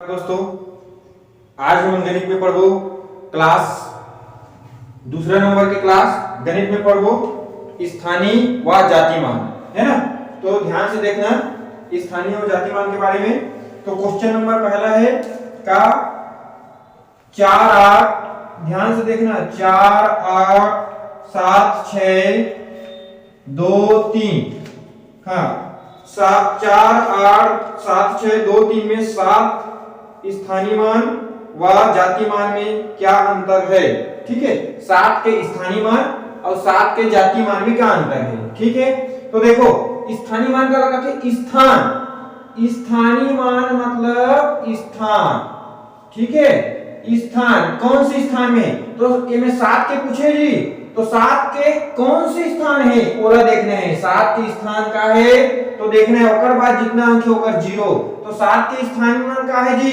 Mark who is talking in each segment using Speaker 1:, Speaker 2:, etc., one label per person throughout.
Speaker 1: दोस्तों, आज हम गणित में पढ़बो क्लास दूसरा नंबर के क्लास गणित में पढ़बो स्थानीय व जातिमान, है ना। तो ध्यान से देखना स्थानीय और जातिमान के बारे में। तो क्वेश्चन नंबर पहला है का 4 8, ध्यान से देखना 4 8 7 6 2 3, हाँ 7 4 8 7 6 2 3 में 7 स्थानीय मान व जातिमान में क्या अंतर है। ठीक है, 7 के स्थानीय मान और 7 के जाति मान में क्या अंतर है। ठीक है, तो देखो स्थानीय मान का लगा के स्थान, स्थानीय मान मतलब स्थान। ठीक है, स्थान कौन से स्थान में, तो ये में 7 के पूछे जी, तो 7 के कौन से स्थान है ओला देखना है। 7 के स्थान का है तो देखना है, ओकर बाद जितना अंक होकर 0, तो 7 के स्थानीय मान का है जी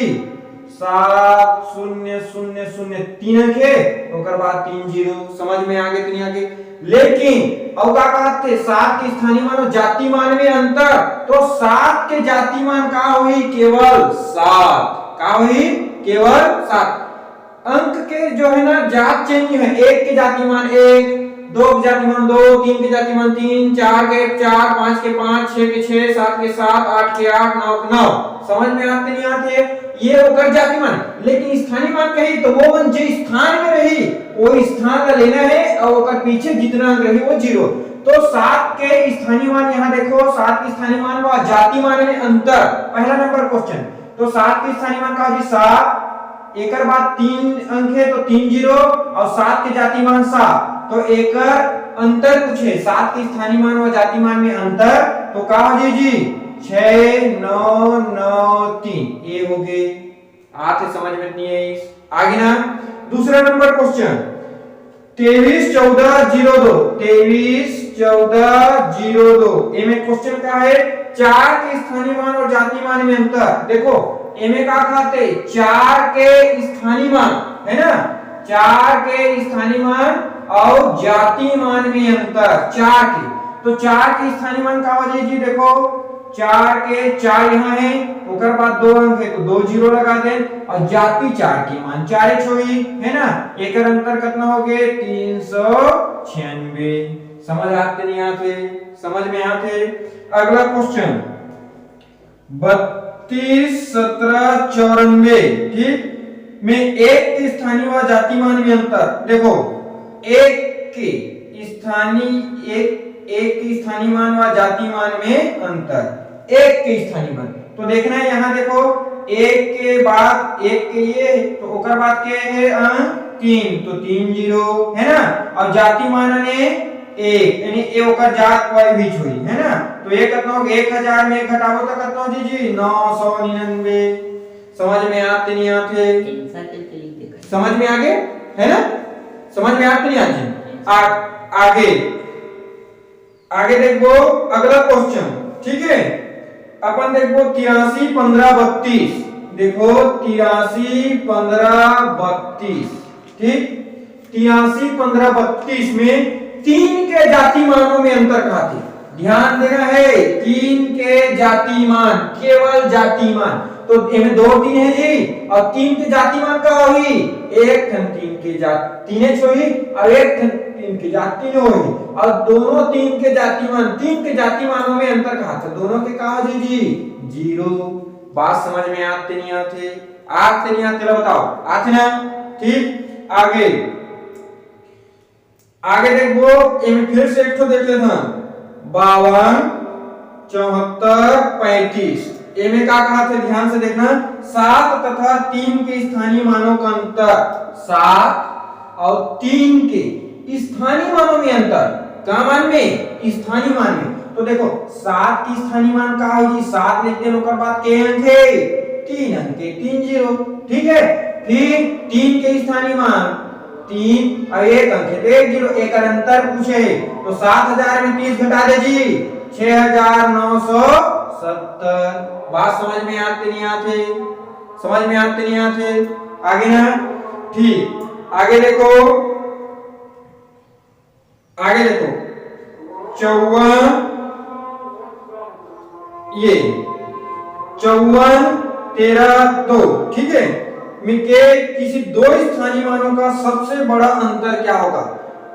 Speaker 1: 7 0 0 0 3 अंक है, ओकर बाद 3 0। समझ में आ गए कि नहीं आ गए। लेकिन अब क्या कहते 7 के स्थानीय मान और जाति मान में अंतर, तो 7 के जाति मान का हुई केवल 7, का हुई केवल 7 अंक के जो है ना जात चेंज है। 1 के जाति मान 1, 2 के जाति मान 2, 3 के जाति मान 3, 4 के 4, 5 के 5, 6 के 6, 7 के 7, 8 के 8, 9 के 9। समझ में आते नहीं आते, ये होकर जाति मान। लेकिन स्थानीय मान कही तो वो मान जो स्थान में रही वो स्थान का लेना है और ओकर पीछे जितना अंक रही वो 0। तो 7 के स्थानीय मान यहाँ देखो, 7 के स्थानीय मान व जाति मान में अंतर, पहला नंबर क्वेश्चन। तो 7 के स्थानीय मान का जी 7, एक बाद 3 अंक है तो 3 0 और 7 के जाति मान 7, तो एक अंतर पूछे 7 के स्थानीय मान व जाति मान में अंतर, तो का हो जी 6 9 9 3, ये हो गए। आते समझ में नहीं है। आगे ना दूसरा नंबर क्वेश्चन 23 14 02, 23 14 02, ये में क्वेश्चन क्या है 4 के स्थानीय मान और जाति मान में अंतर। देखो एमे का खाते 4 के स्थानीय मान है ना, 4 के स्थानीय मान और जाति मान में अंतर 4 के। तो 4 के स्थानीय मान का हो जी देखो 4 के 4 यहाँ है, ओकर बाद 2 अंक है तो 2 0 लगा दे और जाति 4 के मान 4 हुई है ना। एक अंतर कितना हो गए 396। समझ आते नहीं आते, समझ में आते। अगला क्वेश्चन 32 17 94, ठीक में 1 के स्थानीय व जाति मान में अंतर। देखो 1 के स्थानीय एक के स्थानीय मान व जाति मान में अंतर, 1 के स्थानीय मान। तो देखना है यहाँ देखो 1 के बाद 1 के ये तो ओकर बाद के है 3, तो 3 0 है ना, और जाति मान ने 1 यानी ए ओकर जात वाली बीच हुई है ना। तो ये कितना हो 1000 में 1 घटाओ तो कितना हो जी 999। समझ में आते नहीं आते, समझ में आगे है ना, समझ में आते नहीं आते। आगे आगे देखो अगला क्वेश्चन। ठीक है, अपन देखो 83 15 32, देखो 83 15 32, ठीक 83 15 32 में 3 के जाति मानों में अंतर खाते। ध्यान देना है 3 के जाति मान, केवल जाति मान। तो इनमें 2 3 है जी, और 3 के जाति मान का हुई एक ठन 3 के जाति 3 हुई और एक ठन 3 के जाति 3 हुई, और दोनों 3 के जाति मान 3 के जाति मानों में अंतर खाते, दोनों के कहा जी 0। बात समझ में आते नहीं आते, आते नहीं आते लो बताओ, आते ना। ठीक, आगे आगे देखो इनमें फिर से एक तो देख लेना 52 74 35, इनमें क्या कहा थे ध्यान से देखना 7 तथा 3 के स्थानीय मानों का अंतर, 7 और 3 के स्थानीय मानों में अंतर, क्या मान में स्थानीय मान में। तो देखो 7 की स्थानीय मान का है जी 7 लिख देना, ओकर बाद के अंक है 3 अंक है 3 0, ठीक है। फिर 3 के स्थानीय मान 3 और 1 अंक है 1 0, एक अंतर पूछे तो 7000 में 30 घटा दे जी 6970। बात समझ में आते नहीं आते, समझ में आते नहीं आते। आगे ना, ठीक आगे देखो, आगे देखो 54 ये 54 13 2। ठीक है, के किसी दो स्थानीय मानों का सबसे बड़ा अंतर क्या होगा?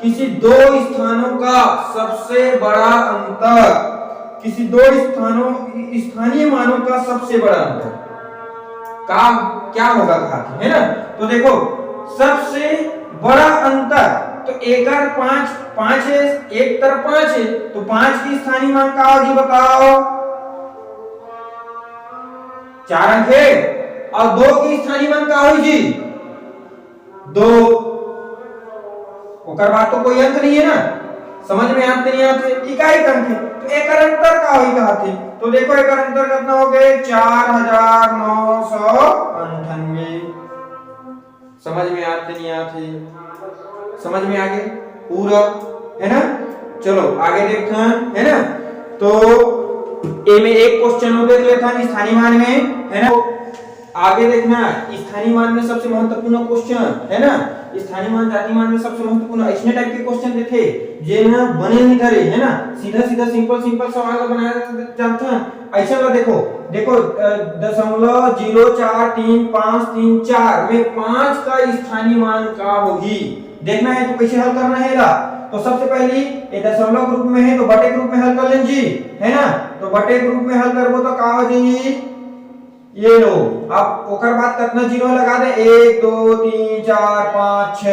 Speaker 1: किसी दो स्थानों का सबसे बड़ा अंतर, किसी दो स्थानीय मानों का सबसे बड़ा अंतर का क्या होगा कहा थे, है ना? तो देखो सबसे बड़ा अंतर, तो एक और 5 है, एक तरफ 5 है, तो 5 की स्थानीय मान क्या होगी बताओ? 4 अंक है, और 2 की स्थानीय मान क्या होगी? 2। ओकर बाद तो कोई अंक नहीं है ना, समझ में आते नहीं आते, इकाई अंक है, तो एक अंतर का होई कहा थे? तो देखो एक अंतर कितना हो गए? 4998। समझ में आते नहीं आते? समझ में आ गए पूरा, है ना? चलो आगे देखते हैं, है ना? तो ए में एक क्वेश्चन हो देख लेता है स्थानीय मान में, है ना? आगे देखना स्थानीय मान में सबसे महत्वपूर्ण क्वेश्चन, है ना? स्थानीय मान जाति मान में सबसे महत्वपूर्ण ऐसे टाइप के क्वेश्चन देते जे ना बने नहीं करे, है ना? सीधा सीधा सिंपल सिंपल सवाल बनाया जाता है। ऐसा ला देखो 0.043534 में 5 का स्थानीय मान का होगी, देखना है तो कैसे हल करना है ला। तो सबसे पहली ये दशमलव के रूप में है तो बटे के रूप में हल कर लें जी, है ना? तो बटे के रूप में हल करबो तो का हो जाई? ये लो, अब ओकर बाद कितना जीरो लगा दे? 1 2 3 4 5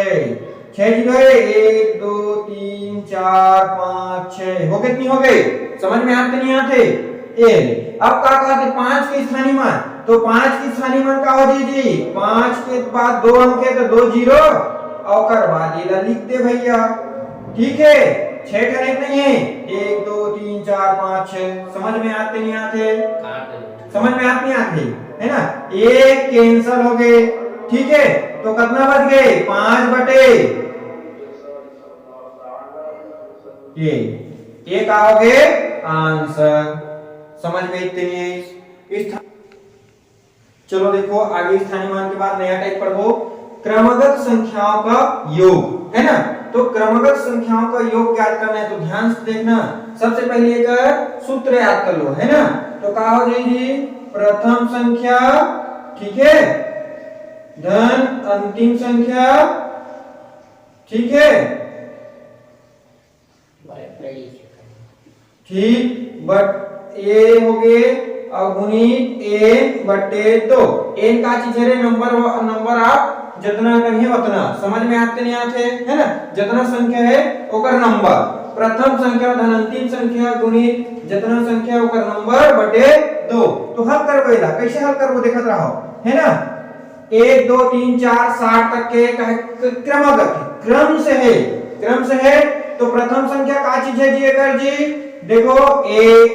Speaker 1: 6 जीरो है, 1 2 3 4 5 6 हो कितनी हो गई? समझ में आते नहीं आते? ए अब का कहते 5 के स्थानीय मान, तो 5 की स्थानीय मान का हो जी? 5 के बाद 2 अंक है तो 2 जीरो, और ओकर बाद ये लिख दे भैया, ठीक है? 6 करेक्ट नहीं है, 1 2 3 4 5 6। समझ में आते नहीं आते? समझ में आते नहीं आते, है ना? एक कैंसल हो गए, ठीक है? तो कितना बच गए? 5 बटे ये का हो गए आंसर। समझ में इतनी? चलो देखो आगे स्थानीय मान के बाद नया टाइप पढ़ो, क्रमगत संख्याओं का योग, है ना? तो क्रमगत संख्याओं का योग ज्ञात करना है, तो ध्यान से देखना। सबसे पहले एक सूत्र याद कर लो, है ना? तो क्या हो जाएगी? प्रथम संख्या, ठीक है, धन अंतिम संख्या, ठीक है, ठीक, बट ए हो गए गुणित n बटे 2। n का चीज है नंबर आप जितना करिए उतना। समझ में आते नहीं आते, है ना? जितना संख्या है ओकर नंबर, प्रथम संख्या धन अंतिम संख्या गुणित जितना संख्या ओकर नंबर बटे 2। तो हल करबो, कैसे हल करबो देखत रहो, है ना? 1 2 3 4 60 तक के क्रमगत क्रम से है, क्रम से है। तो प्रथम संख्या का चीज है जी? एकर जी देखो 1,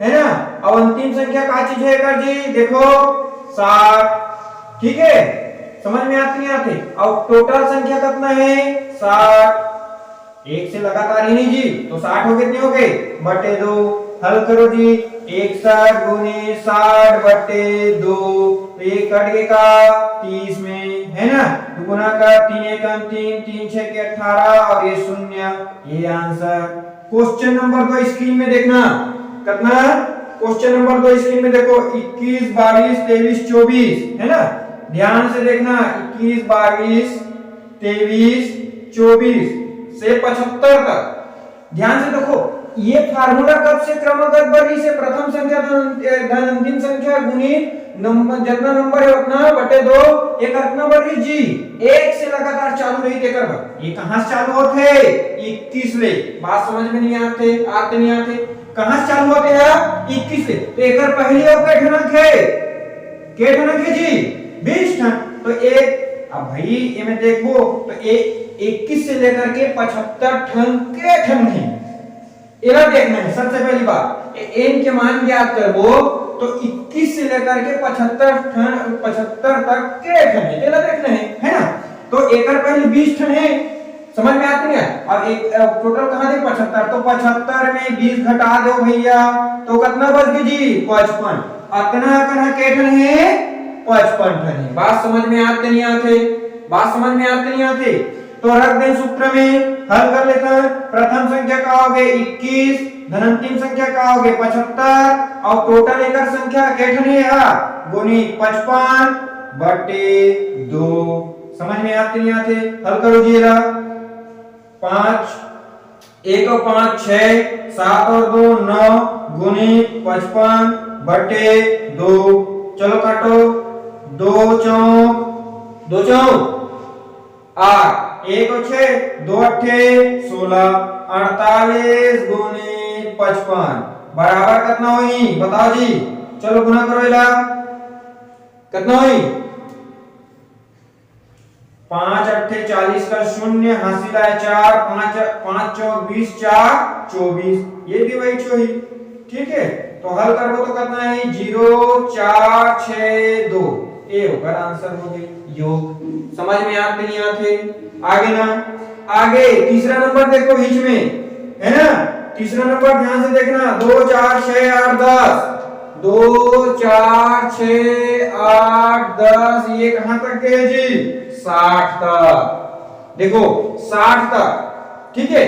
Speaker 1: है ना? और अंतिम संख्या का चीज है एकर जी? देखो 60, ठीक है? समझ में आती नहीं आती? और टोटल संख्या कितना है? 60। एक से लगातार ही नहीं जी, तो 60 हो कितने हो गए? बटे 2। हल करो जी, 61 गुने 60 बटे 2, तो ये कट गए का 30 में, है ना? गुना का 3 1 3 3 6 के 18 और ये 0, ये आंसर। क्वेश्चन नंबर 2 स्क्रीन में देखना, कितना? क्वेश्चन नंबर 2 स्क्रीन में देखो, 21 22 23 24, है ना? ध्यान से देखना, 21 22 23 24 से 75 तक ध्यान से देखो। ये फार्मूला कब से क्रमगत वर्गी से? प्रथम संख्या धन अंतिम संख्या गुणित नंबर, जितना नंबर है उतना बटे 2। एक कितना वर्गी जी? 1 से लगातार चालू रही थे कर। ये कहां से चालू होते? 21 ले। बात समझ में नहीं आते नहीं आते? कहां से चालू होते हैं? 21 से। तो एक पहली और के ठनक है जी 20 ठन। तो एक अब भाई ये में देखो तो 21 से लेकर के 75 ठन के ठन है, एरा देखना है। सबसे पहली बात n के मान ज्ञात करबो तो 21 से लेकर के 75 तक के ठन है, एरा देखना है ना? तो एकर पहले 20 ठन है, समझ में आती है? अब एक टोटल कहां दे 75, तो 75 में 20 घटा दो भैया, तो कितना बच गया जी? 55। अतना के ठन है? 55 ठन है। बात समझ में आते नहीं आते? बात समझ में आते नहीं आते? तो रख दें सूत्र में, हल कर लेते हैं। प्रथम संख्या का हो गए 21, धनात्मक संख्या का हो गए 75 और टोटल एकक संख्या केठने है गुणित 55 बटे 2। समझ में आते नहीं आते? हल करो जी। 5 1 और 5 6, 7 और 2 9 गुणित 55 बटे 2। चलो काटो, 2 चौक 8, 1 और 6 2 अट्ठे 16, 48 गुणित 55 बराबर कितना हुई बताओ जी। चलो गुना करो इला, कितना हुई? 5 अट्ठे 40 का 0, हासिल है 4, 5 चौक 20, 4 24, ये भी वही छोई। ठीक है, तो हल करो तो कितना है 0 4 6 2, ये होकर आंसर हो गई योग। समझ में आते नहीं आते? आगे ना, आगे तीसरा नंबर देखो बीच में है ना, तीसरा नंबर ध्यान से देखना, 2 4 6 8 10, 2 4 6 8 10, ये कहां तक गए जी? 60 तक। देखो 60 तक। ठीक है,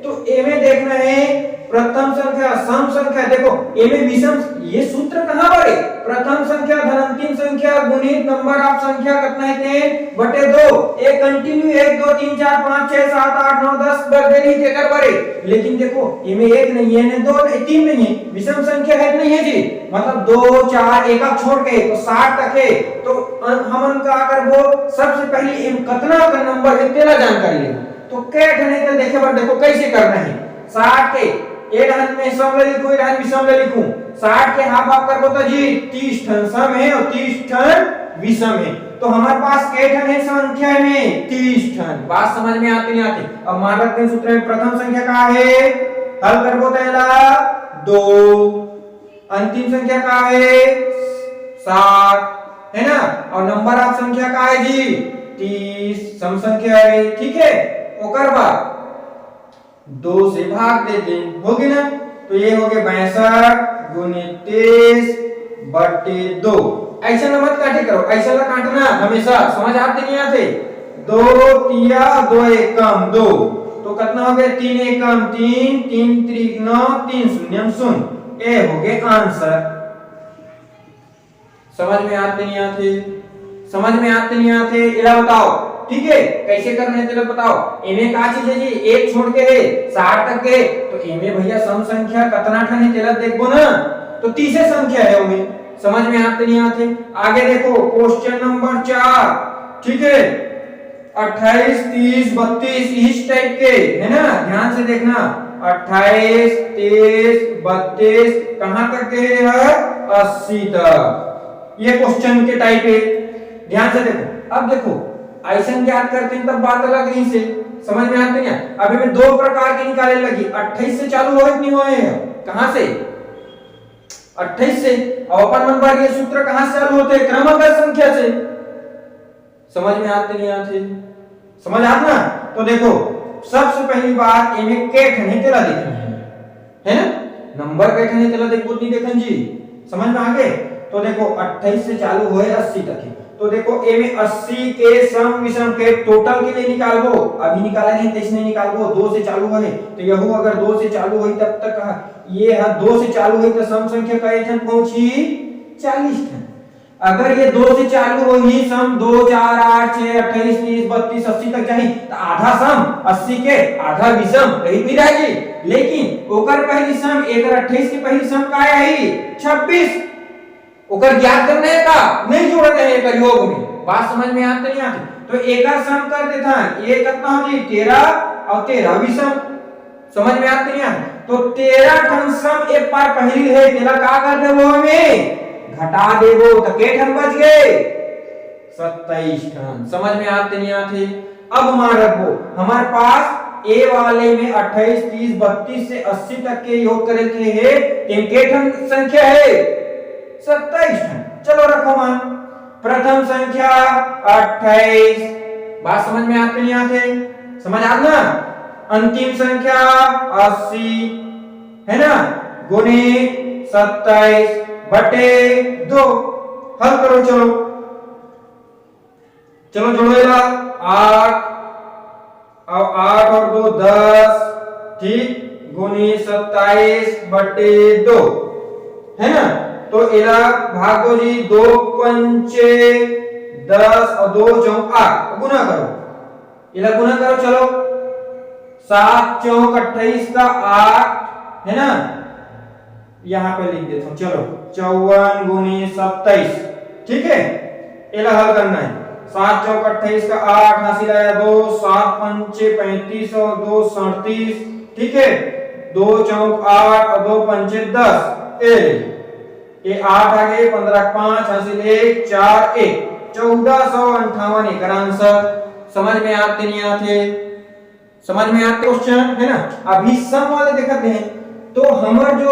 Speaker 1: तो ए में देखना है प्रथम संख्या सम संख्या, देखो ए में विषम, ये सूत्र कहां पर है? प्रथम संख्या धनात्मक संख्या गुणित नंबर ऑफ संख्या कितना है 10 बटे 2। एक कंटिन्यू 1 2 3 4 5 6 7 8 9 10 बटे नहीं के कर पड़े, लेकिन देखो ए में 1 नहीं है, ने 2 नहीं 3 नहीं है, विषम संख्या है नहीं है जी, मतलब 2 4 एक अब छोड़ के तो 60 तक है। तो हमन का कर वो सबसे पहले इन कितना का नंबर है तेरा जानकारी ले, तो कैट नहीं तो देखे पर देखो कैसे करना है। 60 के एक हाथ में सम ले लिखूं, एक हाथ में विषम ले लिखूं, 60 के हाफ हाफ करबो तो जी 30 ठन सम है और 30 ठन विषम है, तो हमारे पास के ठन है संख्या में 30 ठन। बात समझ में आती नहीं आती? अब मान रखते हैं सूत्र में प्रथम संख्या का है, हल करबो तो एला 2, अंतिम संख्या का है 7 है ना, और नंबर ऑफ संख्या का है जी 30, सम संख्या है। ठीक है, ओकर बाद 2 से भाग दे दें, हो गया ना, तो ये हो गया 62 गुणित 23 बटे 2। ऐसा ना मत काटे करो, ऐसा ना काटना हमेशा, समझ आते नहीं आते? 2 तिया 2 एक कम 2, तो कितना हो गया 3 एक कम 3, 3 त्रिक 9, 3 शून्य शून्य, ये हो गया आंसर। समझ में आते नहीं आते? समझ में आते नहीं आते? इला बताओ। ठीक है, कैसे करना है चलो बताओ। ए में का चीज है जी, एक छोड़ के है 60 तक के, तो ए में भैया सम संख्या कितना ठन है चलो देखो ना, तो 30 संख्या है उनमें। समझ में आते नहीं आते? आगे देखो क्वेश्चन नंबर 4। ठीक है, 28 30 32 इस टाइप के है ना, ध्यान से देखना, 28 30 32 कहां तक के है 80 तक, ये क्वेश्चन के टाइप है, ध्यान से देखो। अब देखो ऐसा याद करते हैं तब बात अलग नहीं से, समझ में आते हैं? अभी मैं 2 प्रकार के निकाले लगी, 28 से चालू हो नहीं हुए हैं, कहां से 28 से, और अपन नंबर ये सूत्र कहां से चालू होते हैं? क्रमागत संख्या से। समझ में आते नहीं आते? समझ आना? तो देखो सबसे पहली बात इन्हें के ठने तेला देखना है ना, नंबर के ठने तेला देखो नहीं देखन जी, समझ में आ गए? तो देखो 28 से चालू हुए 80 तक है, तो देखो ए में 80 के सम विषम के टोटल के लिए निकालबो, अभी निकाला नहीं तो इसने निकालबो, 2 से चालू है तो यहू अगर 2 से चालू हुई तब तक ये है 2 से चालू हुई तो सम संख्या कई ठन पहुंची 40 ठन। अगर ये 2 से चालू होगी सम 2 4 8 6 28 30 32 80 तक जाही तो आधा सम 80 के आधा विषम रही भी रहेगी, लेकिन ओकर पहली सम एकर 28 की पहली सम का आई 26, ओकर ज्ञात करना है का नहीं जोड़ना है एकर योग में। बात समझ में आते नहीं आते? तो एकर सम कर देता है, ये कितना हो जी 13 और 13 विषम, समझ में आते नहीं आते? तो 13 ठन सम एक बार पहली है, तेरा का कर देबो हमें घटा देबो, तो के ठन बच गए 27 ठन। समझ में आते नहीं आते? अब मान रखो हमारे पास ए वाले में 28 30 32 से 80 तक के योग करे के है, के ठन संख्या है 27 ठन। चलो रखो मान, प्रथम संख्या 28, बात समझ में आते नहीं आते? समझ आना? अंतिम संख्या 80 है ना, गुणित 27 बटे 2, हल करो चलो, चलो जोड़ेगा 8 अब 8 और 2 10, ठीक, गुनी 27/2 है ना। तो इला भाग दो जी, 2 पंचे 10 और 2 चौक 8, गुना करो, इला गुना करो। चलो 7 चौक 28 का 8 है ना, यहां पे लिख देता हूं। चलो 54 गुनी 27, ठीक है, इला हल करना है। 7 चौक 28 का 8, हासिल आया 2, 7 पंचे 35 और 2 37, ठीक है, 2 चौक 8 और 2 पंचे 10, ये 8 आ गए, 15 5 हासिल 1 4 1, 1458 एक आंसर। समझ में आते नहीं आते, समझ में आते क्वेश्चन है ना। अभी सम वाले देखते हैं। तो हमार जो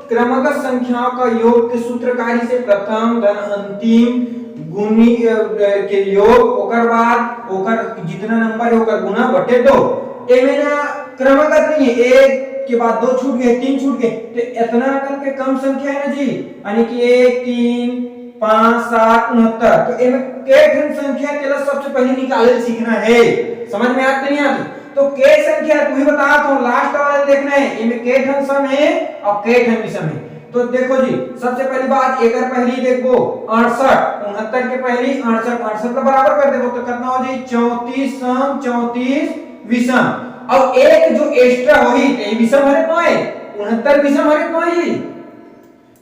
Speaker 1: क्रमगत संख्याओं का योग के सूत्रकारी से प्रथम धन अंतिम गुणी के योग, ओकर बाद ओकर जितना नंबर है ओकर गुना बटे 2। एमे ना क्रमगत नहीं है, 1 के बाद 2 छूट गए, 3 छूट गए, तो इतना करके कम संख्या है ना जी, यानी कि 1 3 5 7 69। तो एमे के ठन संख्या तेरा सबसे पहले निकाले सीखना है। समझ में आते नहीं आती? तो के संख्या तू ही बता, तो लास्ट वाला देखना है, इनमें के ठन सम है और के ठन विषम है। तो देखो जी, सबसे पहली बात एकर पहली देखो 68, 69 के पहली 68, 68 का बराबर कर देबो तो कितना हो जाई 34 सम 34 विषम। अब एक जो एक्स्ट्रा होई तो विषम हरे पाए 69 विषम हरे पाए।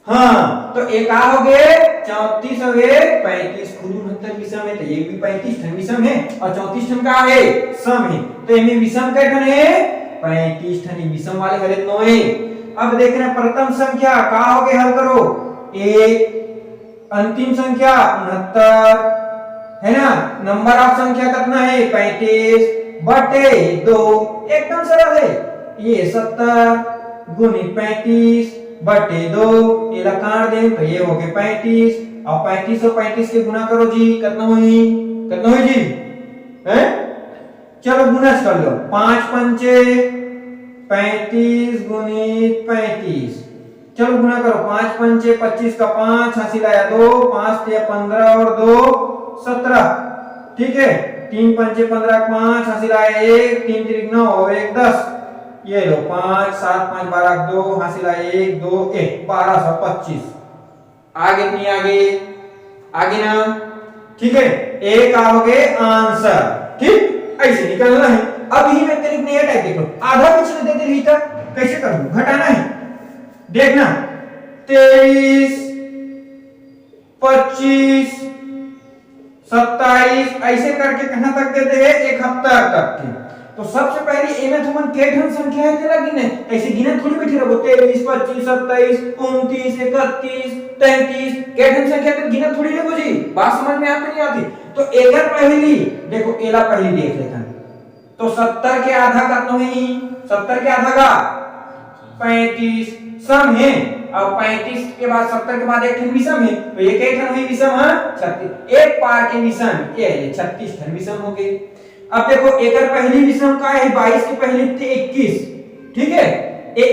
Speaker 1: हाँ, तो एक आ हो गए 34 हो गए 35, खुद 69 विषम है तो ये भी 35 ठन विषम है और 34 ठन का है सम है। तो इनमें विषम कै ठन है 35 ठन, विषम वाले हरे 9 है। अब देखना प्रथम संख्या का हो गए, हल करो 1, अंतिम संख्या 69 है ना, नंबर ऑफ संख्या कितना है 35 बटे 2, एकदम सरल है। ये 70 गुनी 35 बटे 2, ये काट दें तो ये हो गए 35 और 35 और 35 के गुना करो जी, कितना हुई जी हैं। चलो गुना कर लो, 5 पंचे 35 गुनी 35, चलो गुना करो, 5 पंचे 25 का 5 हासिल आया 2, 5 ते 15 और 2 17, ठीक है, 3 पंचे 15 5 हासिल आया 1, 3 त्रिक 9 और 1 10, ये लो 5 7 5 12 2 हासिल आया 1 2 1 1225। आगे नहीं आगे ना, ठीक है, एक आओगे आंसर, ठीक, ऐसे निकालना है। अब ही मैं तरीक नहीं है, टाइप देखो आधा पिछले दे दे रही था, कैसे करूं, घटाना है, देखना 23 25 27 ऐसे करके कहां तक देते हैं 71 तक के। तो सबसे पहले ए में तुमन के ठन संख्या है तेरा गिने, ऐसे गिने थोड़ी बैठे रहो 23 25 27 29 31 33 के ठन संख्या ते गिने थोड़ी रहो जी, बात समझ में आती नहीं आती। तो एकर पहली देखो, एला पहली देख लेथन, तो 70 के आधा कितना है, 70 के आधा का 35 सम है, और 35 के बाद 70 के बाद एक ठन विषम है, तो ये के ठन हुई विषम है 36, एक पार के विषम ये 36 ठन विषम हो गए। अब देखो एकर पहली विषम का है 22 के पहली थे 21, ठीक है, ये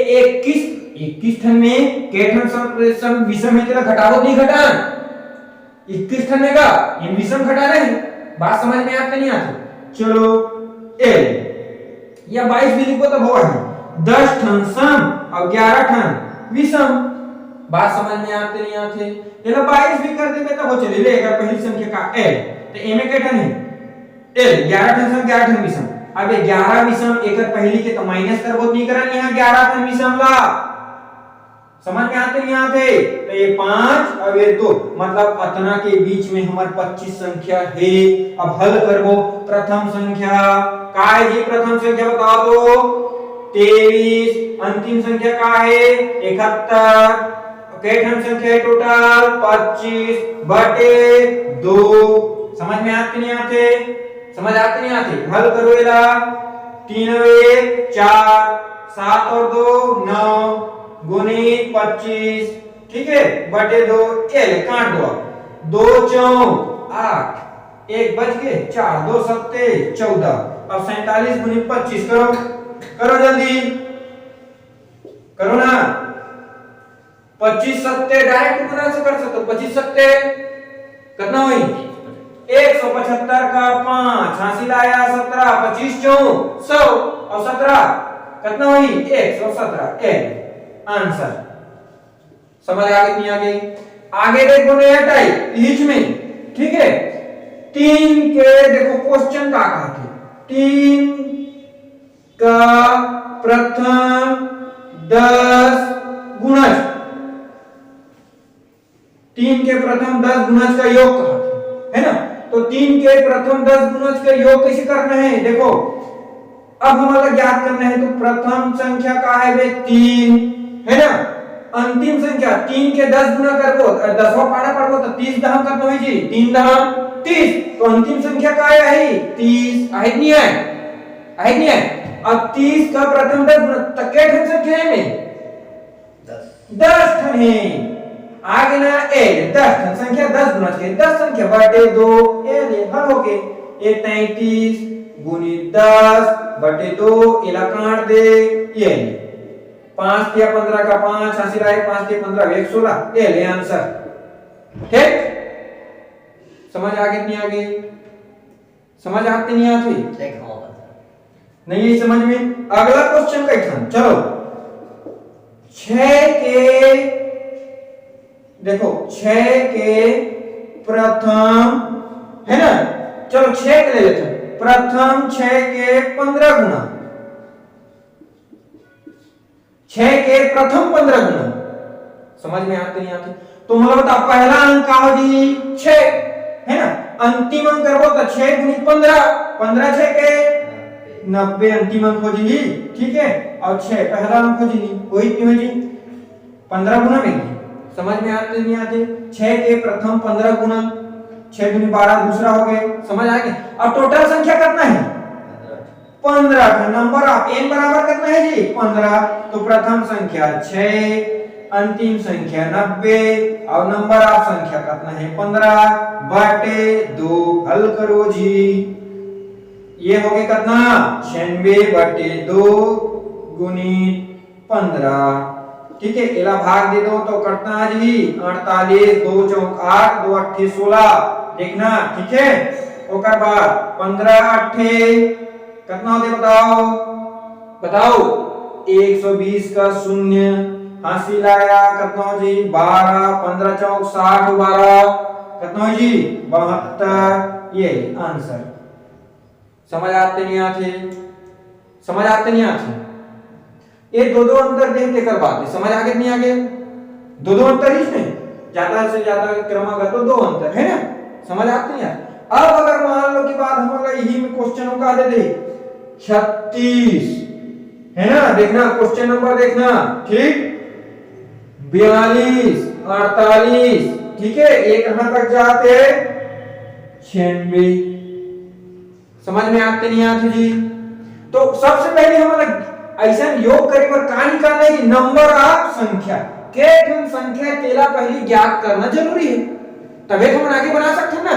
Speaker 1: 21 ठन में के ठन सम विषम है, तेरा घटाओ नहीं घटान 21 ठन में का ये विषम घटा रहे हैं, बात समझ में आती नहीं आती। चलो ए या 22 भी लिखो तो हुआ है 10 ठन सम और 11 ठन विषम, बात समझ में आते नहीं आते। चलो 22 भी कर देंगे तो हो चले लेगा पहली संख्या का l, तो a में क्या ठन है l, 11 ठन सम 11 ठन विषम। अब ये 11 विषम एकर पहली के तो माइनस करबो नहीं करन, यहां 11 ठन विषम ला, समझ में आते नहीं आते। तो ये 5 और ये 2, मतलब अतना के बीच में हमार 25 संख्या है। अब हल करबो प्रथम संख्या का है जी, प्रथम संख्या बता दो 23, अंतिम संख्या का है 71, के ठन संख्या है टोटल 25 बटे 2, समझ में आते नहीं आते, समझ आते नहीं आते। हल करो एला 3 1 4 7 और 2 9 गुनी 25, ठीक है, बटे 2 एल काट दो, 2 चौक 8 1 बच गए 4 2 सत्ते 14, अब 47 गुनी 25 करो जल्दी करो ना, 25 सत्ते डायरेक्ट गुना से कर सकते हो, 25 सत्ते कितना हुई 150 175 का 5 हासिल आया 17, 25 4 100 और 17 कितना हुई 117 ए आंसर। समझ आ गई नहीं आ गई? आगे देखो नया टाइप बीच में, ठीक है। 3 के देखो क्वेश्चन का कहा थे 3 का प्रथम 10 गुणज, 3 के प्रथम 10 गुणज का योग कहा था, है ना। तो 3 के प्रथम 10 गुणज का योग कैसे करना है देखो, अब हमारा ज्ञात करना है। तो प्रथम संख्या का है वे 3, है ना। अंतिम संख्या 3 के 10 गुना करबो 10वां पारा पढ़बो तो 30 दहम करना है जी, 3 दहम 30। तो अंतिम संख्या का है 30 है नहीं है, है नहीं है। अब 30 का प्रथम 10 गुना तो के ठन संख्या है में 10 ठन है। आगे ना ए 10 ठन संख्या 10 गुना के 10 संख्या बटे 2 ए ले हल हो के ए 33 गुणित 10 बटे 2 इला काट दे ये 5 या 15 का 5 हासिल आए 5 के 15 116 ये ले आंसर। ठीक, समझ आ गई नहीं आ गई? समझ आती नहीं आती? नहीं समझ में? अगला क्वेश्चन कैसा, चलो 6 के देखो 6 के प्रथम, है ना। चलो 6 के ले लेते हैं। प्रथम 6 के 15 गुना, 6 के प्रथम 15 गुना, समझ में आती नहीं आती? तो मतलब बता पहला अंक का हो जी 6, है ना। अंतिम अंक करबो तो 6 गुणित 15, 15 6 के 90 अंतिम अंक हो जी, ठीक है। और 6 पहला अंक हो जी, वही क्यों है जी 15 गुना में। समझ में आते नहीं आते? 6 के प्रथम 15 गुना 6 गुनी 12 दूसरा हो गए, समझ आ गए। अब टोटल संख्या कितना है 15 का नंबर ऑफ n बराबर कितना है जी 15। तो प्रथम संख्या 6, अंतिम संख्या 90 और नंबर ऑफ संख्या कितना है 15 बटे 2। हल करो जी, ये हो गया कितना 96 बटे 2 गुणित 15, ठीक है। इला भाग दे दो तो कटना जी 48 2 चौक 8 2 8 16 देखना, ठीक है। ओकर बाद 15 8 कितना होते बताओ बताओ 120 का शून्य हासिल आया कितना हो जी 12 15 चौक 60 12 कितना हो जी 72, ये आंसर। समझ आते नहीं आते? समझ आते नहीं आते? ये दो अंतर देख के कर बात है, समझ आगे नहीं आगे? दो अंतर ही है, ज्यादा से ज्यादा क्रमागत तो 2 अंतर है ना, समझ आते नहीं आते? अब अगर मान लो कि बात हमारा यही में क्वेश्चन का दे दे 36, है ना। देखना क्वेश्चन नंबर देखना, ठीक 42 48, ठीक है। एक कहां तक जाते 96, समझ में आते नहीं आते जी? तो सबसे पहले हमारा ऐसा योग करे पर का निकालना है कि नंबर ऑफ संख्या के ठन संख्या तेला पहले ज्ञात करना जरूरी है, तभी तो हम आगे बना सकते हैं ना।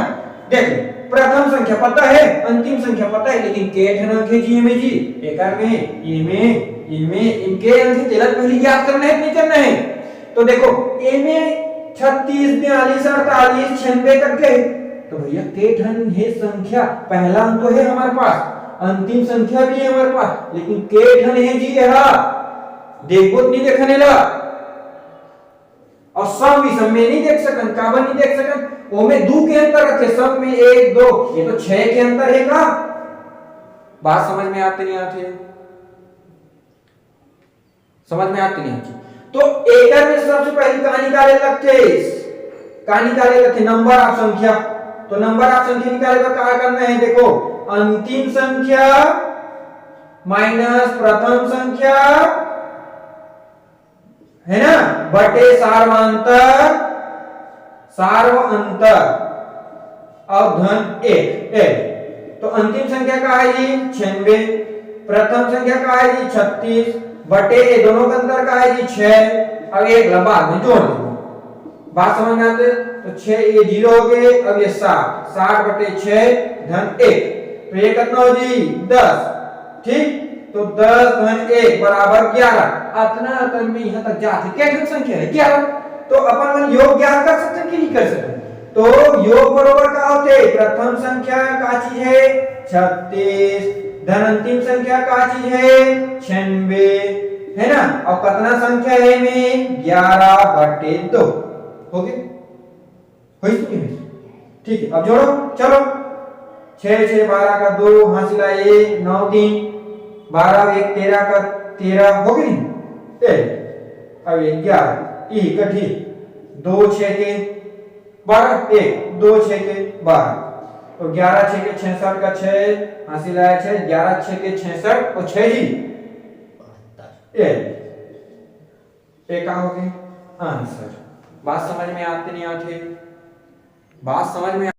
Speaker 1: देखो प्रथम संख्या पता है, अंतिम संख्या पता है, लेकिन के ठन अंक है जी में जी एकर में इनमें इनके अंक तेला पहले ज्ञात करना है नहीं करना है। तो देखो ए में 36 42 48 96 तक गए, तो भैया के ठन है संख्या पहला अंक तो है हमारे पास, अंतिम संख्या भी है हमारे पास, लेकिन के ठन है जी यहां देखो नहीं देखने ला। और सम भी सम में नहीं देख सकन, काबर नहीं देख सकन, वो में 2 के अंतर रखे, सम में 1 2, ये तो 6 के अंतर है का। बात समझ में आते नहीं आते? समझ में आते नहीं आते? तो एकर में सबसे पहले कहां निकाले लगते, कहां निकाले लगते नंबर ऑफ संख्या। तो नंबर ऑफ संख्या निकाले तो क्या करना है देखो, अंतिम संख्या माइनस प्रथम संख्या, है ना, बटे सार्वंतर और धन 1। तो अंतिम संख्या का है जी 96, प्रथम संख्या का है जी 36 बटे ये दोनों का अंतर का है जी 6। अब एक लंबा में जोड़ दो, बात समझ में आते? तो 6 ये 0 हो गए, अब ये 60 बटे 6 धन 1, तो ये कितना हो जी 10, ठीक। तो 10 धन 1 बराबर 11। इतना अतन में यहां तक जाते क्या संख्या है 11। तो अपन मन योग ज्ञात कर सकते कि नहीं कर सकते? तो योग बरोबर का होते प्रथम संख्या का चीज है 36, धन अंतिम संख्या का चीज है 96, है ना। और कितना संख्या है में 11/2 हो गए, ठीक है। अब जोड़ो, चलो 6 6 12 का 2 हासिला 1 9 3 12 1 13 का 13 हो गई। अब 11 ई कठी 2 6 के 12 1 2 6 के 12 तो 11 6 के 66 का 6 हासिल आया 6 11 6 के 66 और 6 जी ये का हो गया आंसर। बात समझ में आती नहीं आती, बात समझ में